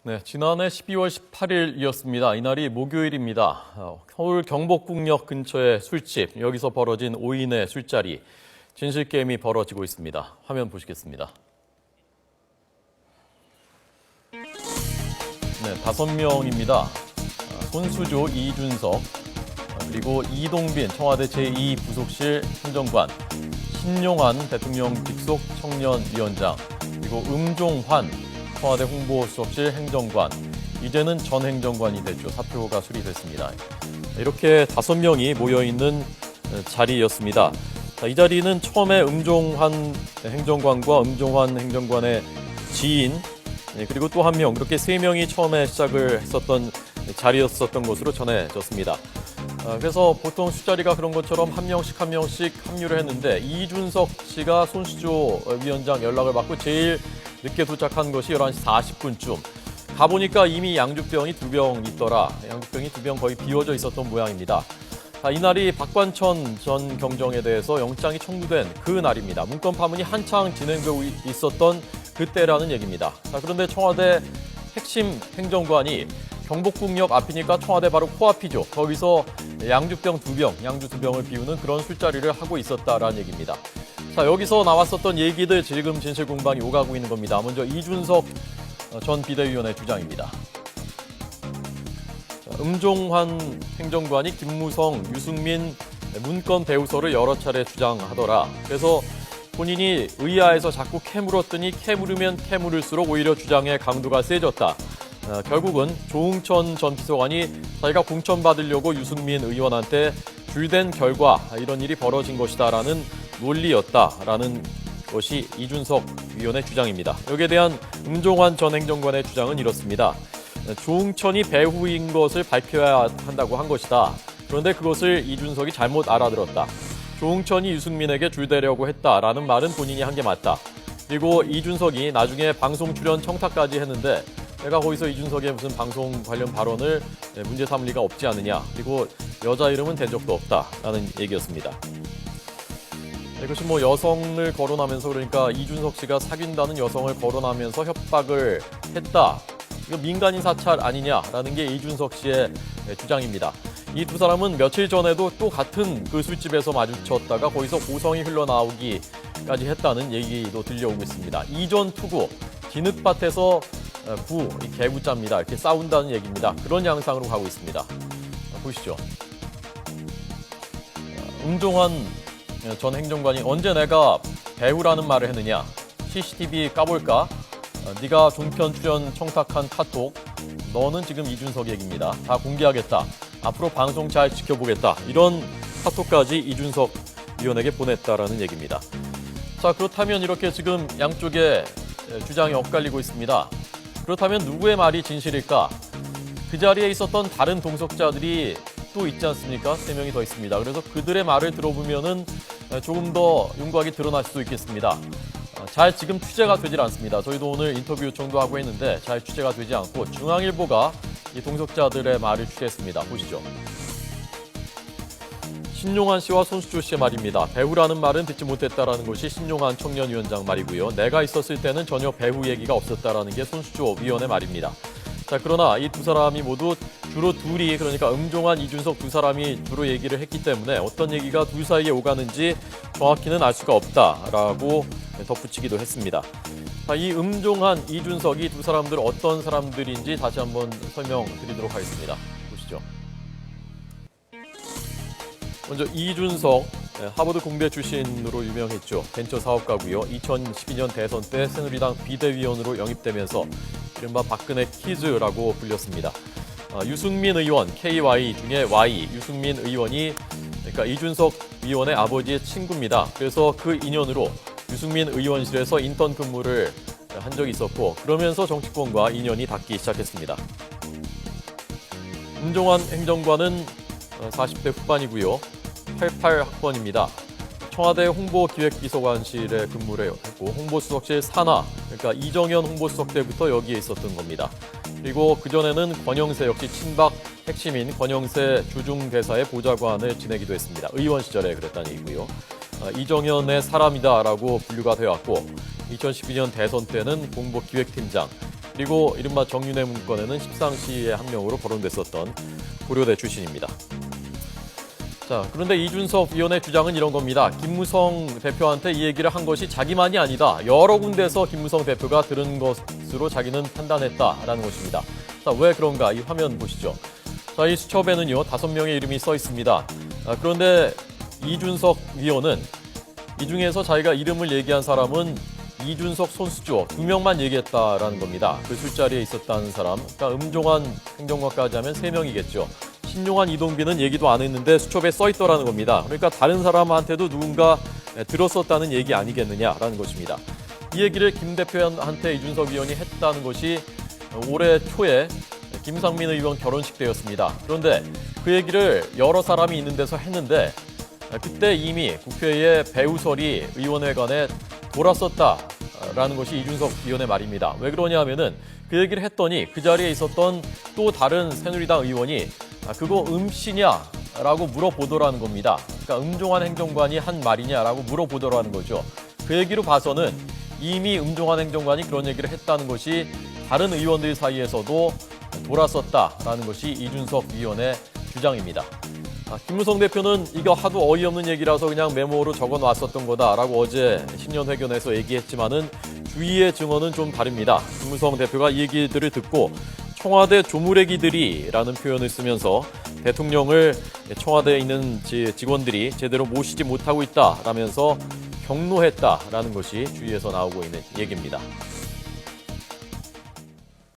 네, 지난해 12월 18일이었습니다. 이날이 목요일입니다. 서울 경복궁역 근처의 술집, 여기서 벌어진 5인의 술자리, 진실게임이 벌어지고 있습니다. 화면 보시겠습니다. 네, 5명입니다. 손수조, 이준석, 그리고 이동빈 청와대 제2부속실 행정관, 신용환 대통령 직속 청년위원장, 그리고 음종환 청와대 홍보수석실 행정관, 이제는 전 행정관이 됐죠. 사표가 수리됐습니다. 이렇게 5명이 모여있는 자리였습니다. 이 자리는 처음에 음종환 행정관과 음종환 행정관의 지인, 그리고 또 한 명, 그렇게 3명이 처음에 시작을 했었던 자리였었던 것으로 전해졌습니다. 그래서 보통 술자리가 그런 것처럼 한 명씩 합류를 했는데, 이준석 씨가 손수조 위원장 연락을 받고 제일 늦게 도착한 것이 11시 40분쯤. 가보니까 이미 양주병이 2병 있더라. 양주병이 2병 거의 비워져 있었던 모양입니다. 이날이 박관천 전 경정에 대해서 영장이 청구된 그 날입니다. 문건 파문이 한창 진행되고 있었던 그때라는 얘기입니다. 그런데 청와대 핵심 행정관이 경복궁역 앞이니까 청와대 바로 코앞이죠. 거기서 양주병 2병, 양주 2병을 비우는 그런 술자리를 하고 있었다라는 얘기입니다. 자, 여기서 나왔었던 얘기들 지금 진실공방이 오가고 있는 겁니다. 먼저 이준석 전 비대위원의 주장입니다. 음종환 행정관이 김무성, 유승민 문건 배우서를 여러 차례 주장하더라. 그래서 본인이 의아해서 자꾸 캐물었더니 캐물으면 캐물을수록 오히려 주장의 강도가 세졌다. 결국은 조응천 전 비서관이 자기가 공천받으려고 유승민 의원한테 줄댄 결과 이런 일이 벌어진 것이다라는 논리였다라는 것이 이준석 위원의 주장입니다. 여기에 대한 음종환 전 행정관의 주장은 이렇습니다. 조응천이 배후인 것을 밝혀야 한다고 한 것이다. 그런데 그것을 이준석이 잘못 알아들었다. 조응천이 유승민에게 줄대려고 했다라는 말은 본인이 한 게 맞다. 그리고 이준석이 나중에 방송 출연 청탁까지 했는데 내가 거기서 이준석의 무슨 방송 관련 발언을 문제 삼을 리가 없지 않느냐. 그리고 여자 이름은 댄 적도 없다라는 얘기였습니다. 이것이 여성을 거론하면서, 그러니까 이준석 씨가 사귄다는 여성을 거론하면서 협박을 했다. 이거 민간인 사찰 아니냐라는 게 이준석 씨의 주장입니다. 이 두 사람은 며칠 전에도 또 같은 그 술집에서 마주쳤다가 거기서 고성이 흘러나오기까지 했다는 얘기도 들려오고 있습니다. 이전 투구, 진흙밭에서 이 개구자입니다. 이렇게 싸운다는 얘기입니다. 그런 양상으로 가고 있습니다. 보시죠. 음종환 전 행정관이 언제 내가 배우라는 말을 했느냐. CCTV 까볼까? 네가 종편 출연 청탁한 카톡. 너는 지금 이준석 얘기입니다. 다 공개하겠다. 앞으로 방송 잘 지켜보겠다. 이런 카톡까지 이준석 위원에게 보냈다라는 얘기입니다. 자, 그렇다면 이렇게 지금 양쪽의 주장이 엇갈리고 있습니다. 그렇다면 누구의 말이 진실일까? 그 자리에 있었던 다른 동석자들이 또 있지 않습니까? 3명이 더 있습니다. 그래서 그들의 말을 들어보면은 조금 더 윤곽이 드러날 수도 있겠습니다. 잘 지금 취재가 되질 않습니다. 저희도 오늘 인터뷰 요청도 하고 했는데 잘 취재가 되지 않고 중앙일보가 이 동석자들의 말을 취재했습니다. 보시죠. 신용환 씨와 손수조 씨의 말입니다. 배우라는 말은 듣지 못했다라는 것이 신용환 청년위원장 말이고요. 내가 있었을 때는 전혀 배우 얘기가 없었다라는 게 손수조 위원의 말입니다. 자, 그러나 이 두 사람이 모두 주로 둘이, 그러니까 음종환, 이준석 두 사람이 주로 얘기를 했기 때문에 어떤 얘기가 둘 사이에 오가는지 정확히는 알 수가 없다라고 덧붙이기도 했습니다. 자, 이 음종환, 이준석 이 두 사람들 어떤 사람들인지 다시 한번 설명드리도록 하겠습니다. 보시죠. 먼저 이준석, 하버드 공대 출신으로 유명했죠. 벤처 사업가고요. 2012년 대선 때 새누리당 비대위원으로 영입되면서 이른바 박근혜 키즈라고 불렸습니다. 유승민 의원, KY 중에 Y, 유승민 의원이 그러니까 이준석 의원의 아버지의 친구입니다. 그래서 그 인연으로 유승민 의원실에서 인턴 근무를 한 적이 있었고, 그러면서 정치권과 인연이 닿기 시작했습니다. 음종환 행정관은 40대 후반이고요. 88학번입니다. 청와대 홍보기획비서관실에 근무를 했고 홍보수석실 산하, 그러니까 이정현 홍보수석 때부터 여기에 있었던 겁니다. 그리고 그전에는 권영세, 역시 친박 핵심인 권영세 주중대사의 보좌관을 지내기도 했습니다. 의원 시절에 그랬다는 얘기고요. 이정현의 사람이다라고 분류가 되어왔고 2012년 대선 때는 공보기획팀장, 그리고 이른바 정윤회 문건에는 십상시의 한 명으로 거론됐었던 고려대 출신입니다. 자, 그런데 이준석 위원의 주장은 이런 겁니다. 김무성 대표한테 이 얘기를 한 것이 자기만이 아니다. 여러 군데서 김무성 대표가 들은 것으로 자기는 판단했다라는 것입니다. 자, 왜 그런가? 이 화면 보시죠. 자, 이 수첩에는요, 5명의 이름이 써 있습니다. 그런데 이준석 위원은 이 중에서 자기가 이름을 얘기한 사람은 이준석, 손수조 2명만 얘기했다라는 겁니다. 그 술자리에 있었다는 사람, 그러니까 음종환 행정관까지 하면 3명이겠죠. 신용환, 이동빈은 얘기도 안 했는데 수첩에 써 있더라는 겁니다. 그러니까 다른 사람한테도 누군가 들었었다는 얘기 아니겠느냐라는 것입니다. 이 얘기를 김 대표한테 이준석 위원이 했다는 것이 올해 초에 김상민 의원 결혼식 때였습니다. 그런데 그 얘기를 여러 사람이 있는 데서 했는데 그때 이미 국회에 배우설이 의원회관에 돌았었다라는 것이 이준석 위원의 말입니다. 왜 그러냐 하면은 그 얘기를 했더니 그 자리에 있었던 또 다른 새누리당 의원이 그거 음씨냐라고 물어보더라는 겁니다. 그러니까 음종환 행정관이 한 말이냐라고 물어보더라는 거죠. 그 얘기로 봐서는 이미 음종환 행정관이 그런 얘기를 했다는 것이 다른 의원들 사이에서도 돌았었다라는 것이 이준석 위원의 주장입니다. 김무성 대표는 이거 하도 어이없는 얘기라서 그냥 메모로 적어놨었던 거다라고 어제 신년회견에서 얘기했지만은 주위의 증언은 좀 다릅니다. 김무성 대표가 이 얘기들을 듣고 청와대 조무래기들이라는 표현을 쓰면서 대통령을 청와대에 있는 직원들이 제대로 모시지 못하고 있다라면서 경로했다라는 것이 주위에서 나오고 있는 얘기입니다.